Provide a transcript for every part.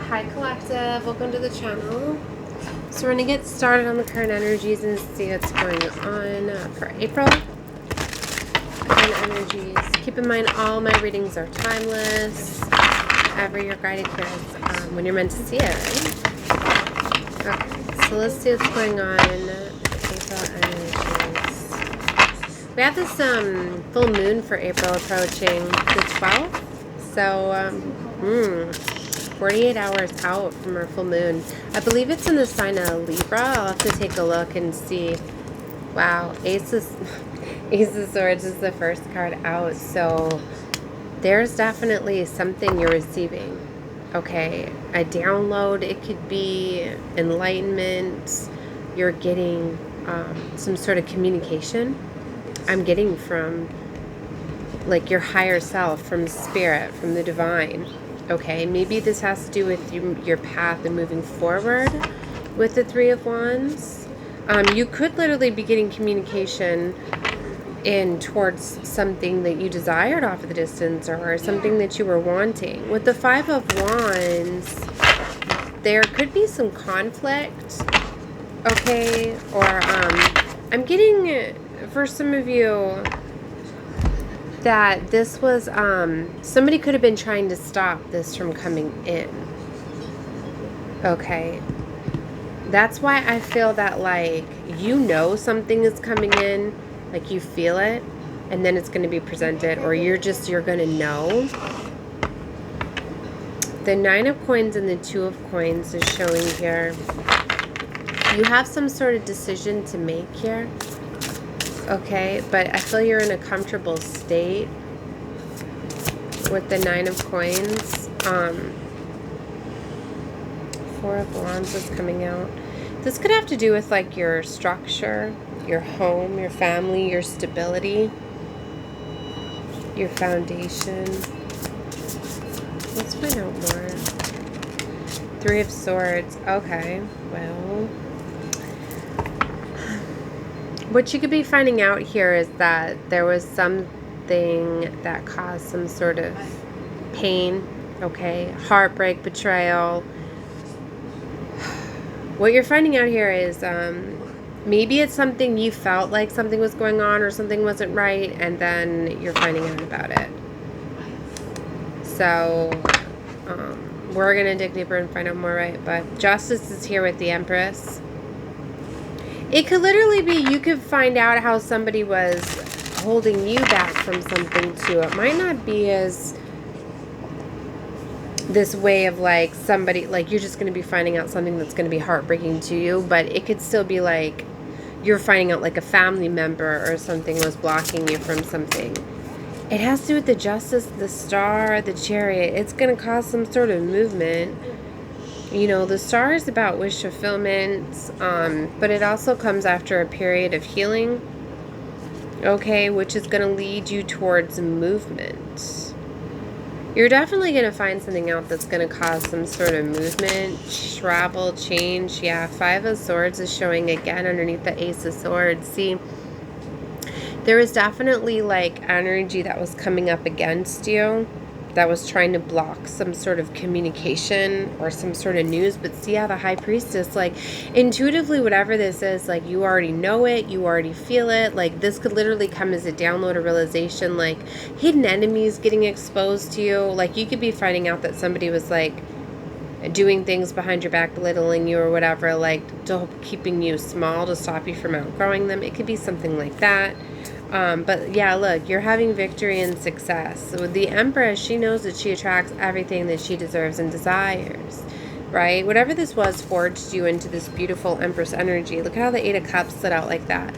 Hi Collective, welcome to the channel. So we're going to get started on the current energies and see what's going on for April. Current energies. Keep in mind all my readings are timeless. Ever your guided here is when you're meant to see it, right? Okay, so let's see what's going on. April energies. We have this full moon for April approaching the 12th. So, 48 hours out from our full moon. I believe it's in the sign of Libra. I'll have to take a look and see. Wow, Ace of Swords is the first card out. So there's definitely something you're receiving. Okay, a download. It could be enlightenment. You're getting some sort of communication. I'm getting from like your higher self, from spirit, from the divine. Okay, maybe this has to do with your path and moving forward with the Three of Wands. You could literally be getting communication in towards something that you desired off of the distance or something that you were wanting. With the Five of Wands, there could be some conflict, okay? Or I'm getting, for some of you, that this was, somebody could have been trying to stop this from coming in. Okay. That's why I feel that, like, you know something is coming in, like you feel it, and then it's going to be presented, or you're going to know. The Nine of Coins and the Two of Coins is showing here. You have some sort of decision to make here. Okay, but I feel you're in a comfortable state with the Nine of Coins. Four of Wands is coming out. This could have to do with like your structure, your home, your family, your stability, your foundation. Let's find out more. Three of Swords. Okay, well, what you could be finding out here is that there was something that caused some sort of pain, okay? Heartbreak, betrayal. What you're finding out here is maybe it's something you felt like something was going on or something wasn't right, and then you're finding out about it. So we're going to dig deeper and find out more, right? But Justice is here with the Empress. It could literally be you could find out how somebody was holding you back from something too. It might not be as this way of like somebody, like you're just going to be finding out something that's going to be heartbreaking to you, but it could still be like you're finding out like a family member or something was blocking you from something. It has to do with the Justice, the Star, the Chariot. It's going to cause some sort of movement. You know, the Star is about wish fulfillment, but it also comes after a period of healing, okay, which is going to lead you towards movement. You're definitely going to find something out that's going to cause some sort of movement, travel, change. Yeah, Five of Swords is showing again underneath the Ace of Swords. See, there was definitely like energy that was coming up against you, that was trying to block some sort of communication or some sort of news. But see how the High Priestess, like intuitively, whatever this is, like you already know it, you already feel it. Like this could literally come as a download or realization, like hidden enemies getting exposed to you. Like you could be finding out that somebody was like doing things behind your back, belittling you or whatever, like keeping you small to stop you from outgrowing them. It could be something like that. But yeah, look, you're having victory and success. So with the Empress, she knows that she attracts everything that she deserves and desires, right? Whatever this was forged you into this beautiful Empress energy. Look at how the Eight of Cups slid out like that.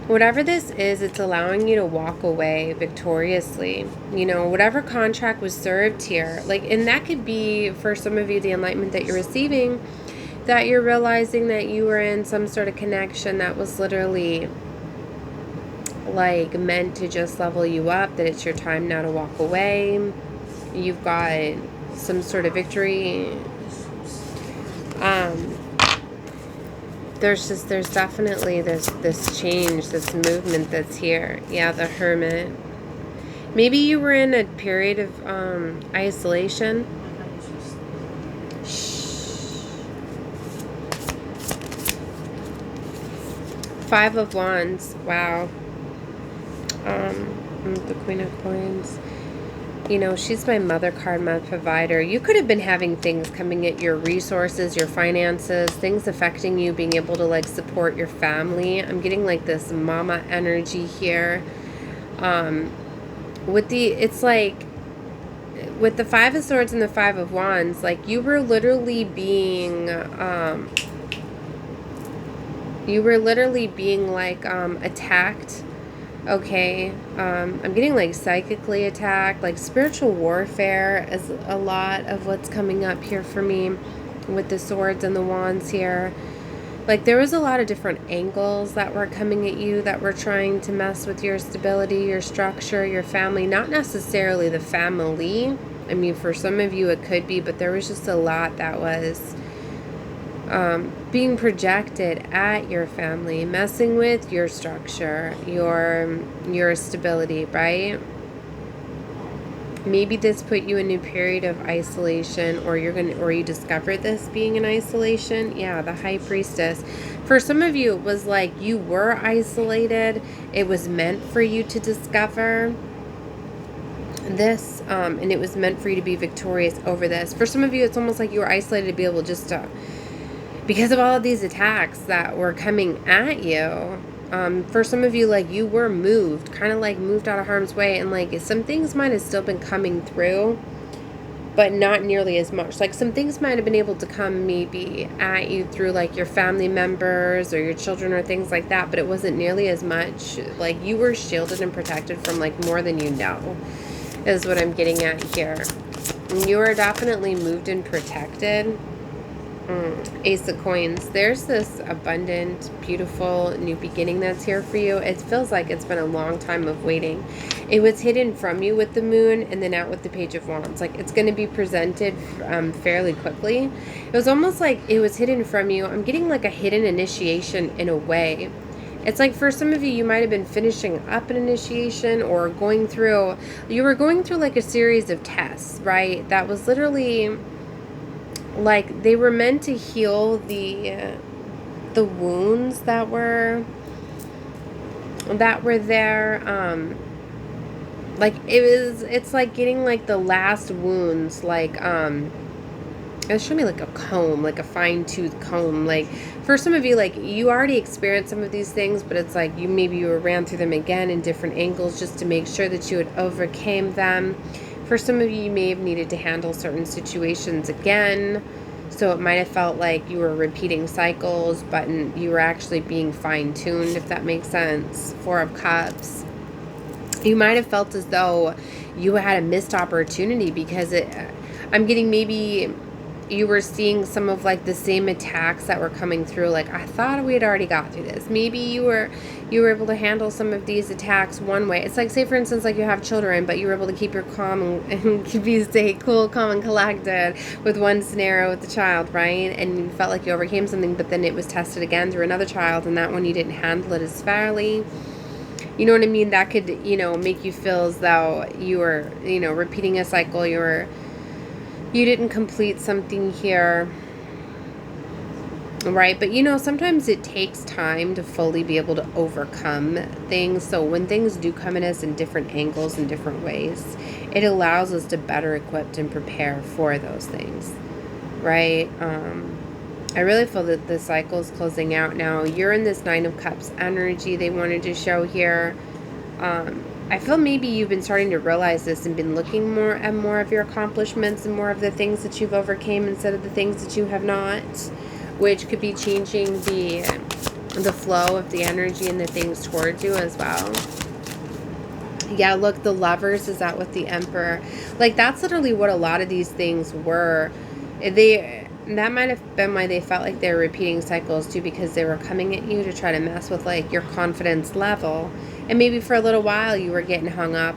Whatever this is, it's allowing you to walk away victoriously. You know, whatever contract was served here, like, and that could be for some of you the enlightenment that you're receiving, that you're realizing that you were in some sort of connection that was literally like meant to just level you up, that it's your time now to walk away. You've got some sort of victory. There's definitely this change, this movement that's here. Yeah, the Hermit. Maybe you were in a period of isolation. Five of Wands. Wow. The Queen of Coins. You know, she's my mother card, my provider. You could have been having things coming at your resources, your finances, things affecting you, being able to like support your family. I'm getting like this mama energy here. It's like with the Five of Swords and the Five of Wands, like you were literally being like attacked. Okay, I'm getting like psychically attacked, like spiritual warfare is a lot of what's coming up here for me with the swords and the wands here. Like there was a lot of different angles that were coming at you that were trying to mess with your stability, your structure, your family. Not necessarily the family. I mean, for some of you it could be, but there was just a lot that was being projected at your family, messing with your structure, your stability, right? Maybe this put you in a period of isolation, or you discovered this being in isolation. Yeah, the High Priestess. For some of you, it was like you were isolated. It was meant for you to discover this, and it was meant for you to be victorious over this. For some of you, it's almost like you were isolated to be able just to, because of all of these attacks that were coming at you. For some of you, like you were moved, kind of like moved out of harm's way, and like some things might have still been coming through, but not nearly as much. Like some things might have been able to come maybe at you through like your family members or your children or things like that, but it wasn't nearly as much. Like you were shielded and protected from like more than you know, is what I'm getting at here. You are definitely moved and protected. Ace of Coins. There's this abundant, beautiful new beginning that's here for you. It feels like it's been a long time of waiting. It was hidden from you with the Moon, and then out with the Page of Wands. Like it's going to be presented fairly quickly. It was almost like it was hidden from you. I'm getting like a hidden initiation in a way. It's like for some of you, you might have been finishing up an initiation or you were going through like a series of tests, right? That was literally like they were meant to heal the wounds that were there. Like it's like getting like the last wounds, like it showed me like a comb, like a fine-tooth comb. Like for some of you, like you already experienced some of these things, but it's like you ran through them again in different angles just to make sure that you had overcame them. For some of you, you may have needed to handle certain situations again. So it might have felt like you were repeating cycles, but you were actually being fine-tuned, if that makes sense. Four of Cups. You might have felt as though you had a missed opportunity because I'm getting maybe you were seeing some of like the same attacks that were coming through. Like I thought we had already got through this. Maybe you were able to handle some of these attacks one way. It's like, say for instance, like you have children, but you were able to keep your calm and be stay cool, calm and collected with one scenario with the child, right? And you felt like you overcame something, but then it was tested again through another child, and that one you didn't handle it as fairly. You know what I mean? That could, make you feel as though you were, repeating a cycle. You didn't complete something here, right? But sometimes it takes time to fully be able to overcome things. So when things do come at us in different angles and different ways, it allows us to better equip and prepare for those things, right? I really feel that the cycle is closing out now. You're in this Nine of Cups energy they wanted to show here. I feel maybe you've been starting to realize this and been looking more and more of your accomplishments and more of the things that you've overcame instead of the things that you have not, which could be changing the flow of the energy and the things towards you as well. Yeah, look, the Lovers is out with the Emperor. Like, that's literally what a lot of these things were. That might have been why they felt like they were repeating cycles too, because they were coming at you to try to mess with like your confidence level. And maybe for a little while you were getting hung up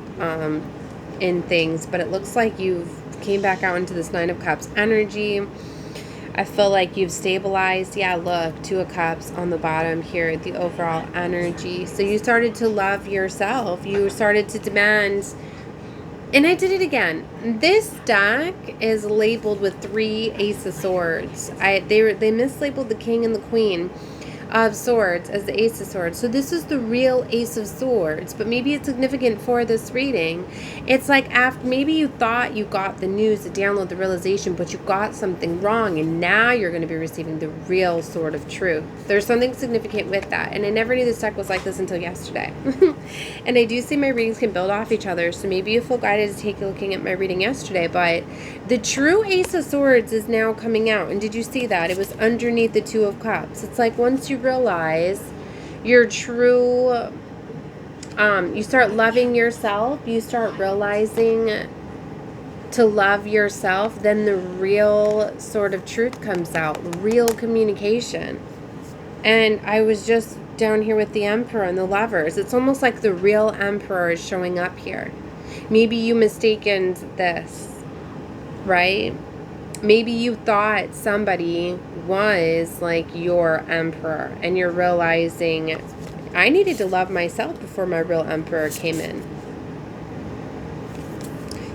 in things, but it looks like you've came back out into this Nine of Cups energy. I feel like you've stabilized. Yeah, look, Two of Cups on the bottom here, the overall energy. So you started to love yourself. You started to demand. And I did it again. This deck is labeled with 3 Ace of Swords. They mislabeled the King and the Queen. of Swords as the Ace of Swords. So this is the real Ace of Swords, but maybe it's significant for this reading. It's like after maybe you thought you got the news, the download, the realization, but you got something wrong, and now you're going to be receiving the real sword of truth. There's something significant with that, and I never knew this deck was like this until yesterday. And I do see my readings can build off each other, so maybe you feel guided to take a looking at my reading yesterday, but the true Ace of Swords is now coming out. And did you see that? It was underneath the Two of Cups. It's like once you realize your true, you start loving yourself, you start realizing to love yourself, then the real sort of truth comes out, real communication. And I was just down here with the Emperor and the Lovers. It's almost like the real Emperor is showing up here. Maybe you mistaken this, right? Maybe you thought somebody was like your Emperor, and you're realizing, I needed to love myself before my real Emperor came in.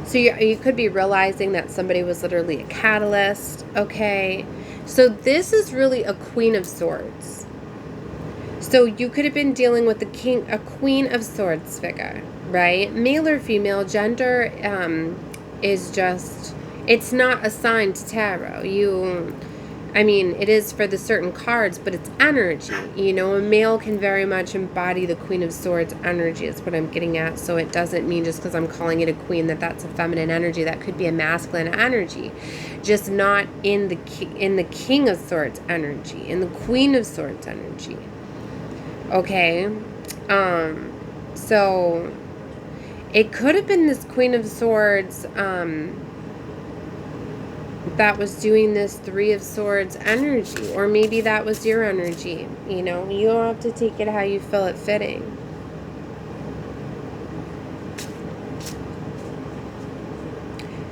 So you could be realizing that somebody was literally a catalyst, okay? So this is really a Queen of Swords. So you could have been dealing with a Queen of Swords figure, right? Male or female, gender is just, it's not assigned to tarot. I mean, it is for the certain cards, but it's energy. You know, a male can very much embody the Queen of Swords energy is what I'm getting at. So it doesn't mean just because I'm calling it a queen that that's a feminine energy. That could be a masculine energy. Just not in the King of Swords energy, in the Queen of Swords energy. Okay? So it could have been this Queen of Swords, that was doing this Three of Swords energy, or maybe that was your energy. You know, you don't have to take it how you feel it fitting.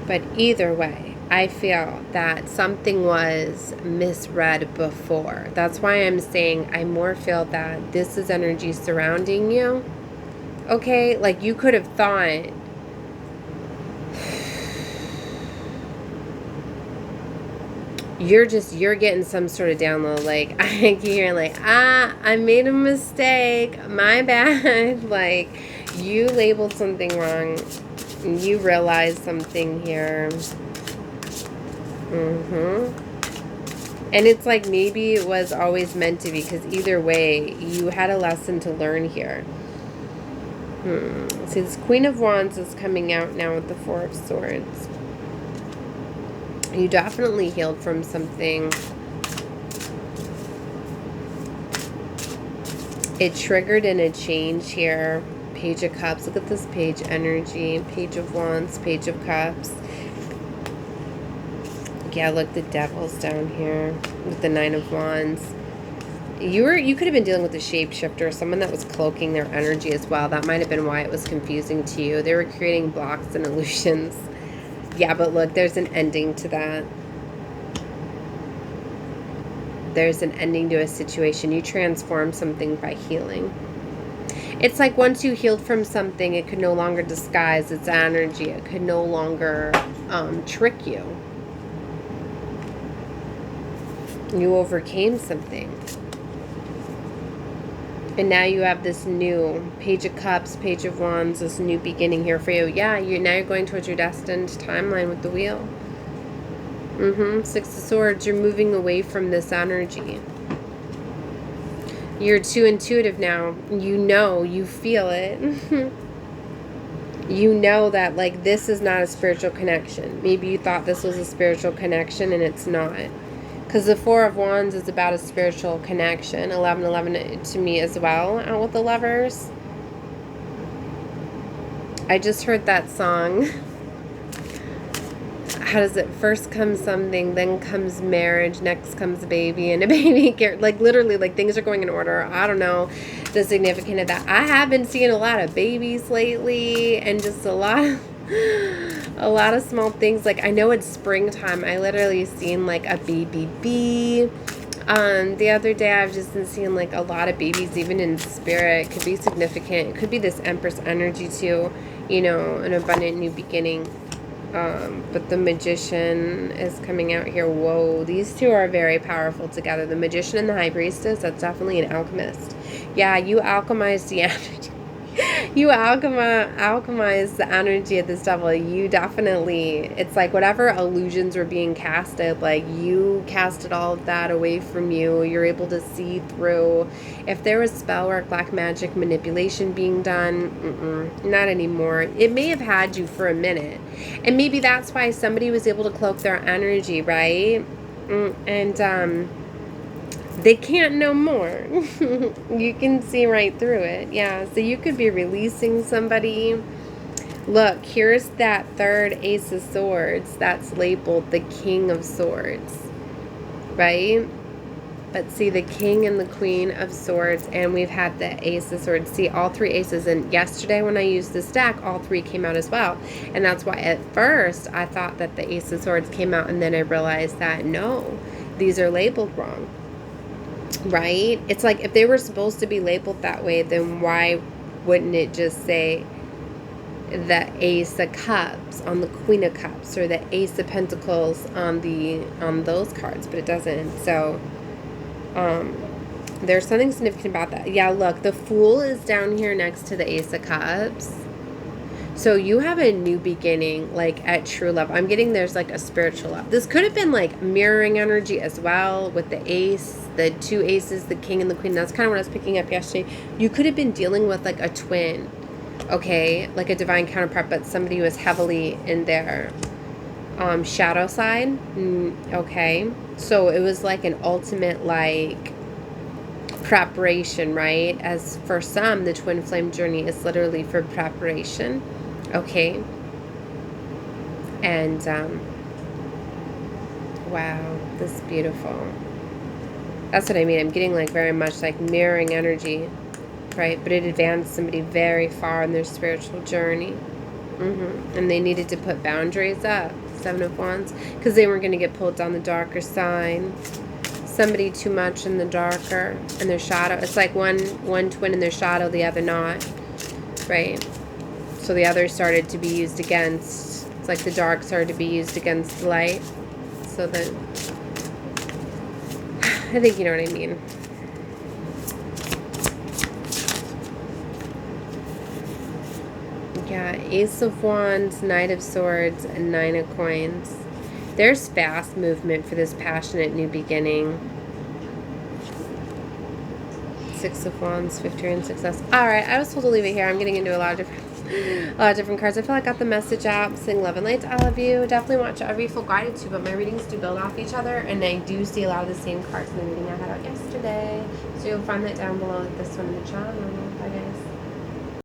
But either way, I feel that something was misread before. That's why I'm saying I more feel that this is energy surrounding you. Okay, like you could have thought, you're getting some sort of download, like I keep hearing like, I made a mistake, my bad. Like you labeled something wrong, you realized something here. And it's like maybe it was always meant to be, because either way you had a lesson to learn here. See, this Queen of Wands is coming out now with the Four of Swords. You definitely healed from something. It triggered in a change here. Page of Cups. Look at this page energy. Page of Wands, Page of Cups. Yeah, look, the Devil's down here with the Nine of Wands. You could have been dealing with a shapeshifter, someone that was cloaking their energy as well. That might have been why it was confusing to you. They were creating blocks and illusions. Yeah, but look, there's an ending to that. There's an ending to a situation. You transform something by healing. It's like once you healed from something, it could no longer disguise its energy. It could no longer trick you. You overcame something. And now you have this new Page of Cups, Page of Wands, this new beginning here for you. Yeah, now you're going towards your destined timeline with the wheel. Six of Swords, you're moving away from this energy. You're too intuitive now. You know, you feel it. You know that, like, this is not a spiritual connection. Maybe you thought this was a spiritual connection and it's not. Because the Four of Wands is about a spiritual connection. 11:11 to me as well, out with the Lovers. I just heard that song. How does it? First comes something, then comes marriage, next comes a baby, and a baby. Like, literally, like, things are going in order. I don't know the significance of that. I have been seeing a lot of babies lately, and just a lot of small things. Like, I know it's springtime. I literally seen like a baby bee. The other day I've just been seeing like a lot of babies, even in spirit. It could be significant. It could be this Empress energy too, you know, an abundant new beginning. But the Magician is coming out here. Whoa, these two are very powerful together. The Magician and the High Priestess, that's definitely an alchemist. Yeah, you alchemize the energy. You alchemize the energy of this devil. You definitely, it's like whatever illusions were being casted, like you casted all of that away from you. You're able to see through. If there was spell work, black magic, manipulation being done, not anymore. It may have had you for a minute. And maybe that's why somebody was able to cloak their energy, right? And they can't know more. You can see right through it. Yeah, so you could be releasing somebody. Look, here's that third Ace of Swords that's labeled the King of Swords, right? But see, the King and the Queen of Swords, and we've had the Ace of Swords. See, all three aces, and yesterday when I used this deck, all three came out as well. And that's why at first I thought that the Ace of Swords came out, and then I realized that no, these are labeled wrong. Right? It's like if they were supposed to be labeled that way, then why wouldn't it just say the Ace of Cups on the Queen of Cups, or the Ace of Pentacles on those cards? But it doesn't. So there's something significant about that. Yeah, look, the Fool is down here next to the Ace of Cups. So you have a new beginning, like at true love. I'm getting there's like a spiritual love. This could have been like mirroring energy as well with the ace, the two aces, the king and the queen. That's kind of what I was picking up yesterday. You could have been dealing with like a twin, okay? Like a divine counterpart, but somebody who was heavily in their shadow side. Okay. So it was like an ultimate like preparation, right? As for some, the twin flame journey is literally for preparation. Okay. And wow, this is beautiful. That's what I mean. I'm getting like very much like mirroring energy, right? But it advanced somebody very far in their spiritual journey. And they needed to put boundaries up. Seven of Wands, because they weren't going to get pulled down the darker side. Somebody too much in the darker, in their shadow. It's like one twin in their shadow, the other not, right? So the other started to be used against. It's like the dark started to be used against the light. So that, I think you know what I mean. Yeah, Ace of Wands, Knight of Swords, and Nine of Coins. There's fast movement for this passionate new beginning. Six of Wands, victory and success. Alright, I was told to leave it here. I'm getting into a lot of different cards. I feel like I got the message out. Sending love and light to all of you. Definitely watch every full guided too, but my readings do build off each other, and I do see a lot of the same cards in the reading I had out yesterday. So you'll find that down below, like this one in the channel. Bye guys.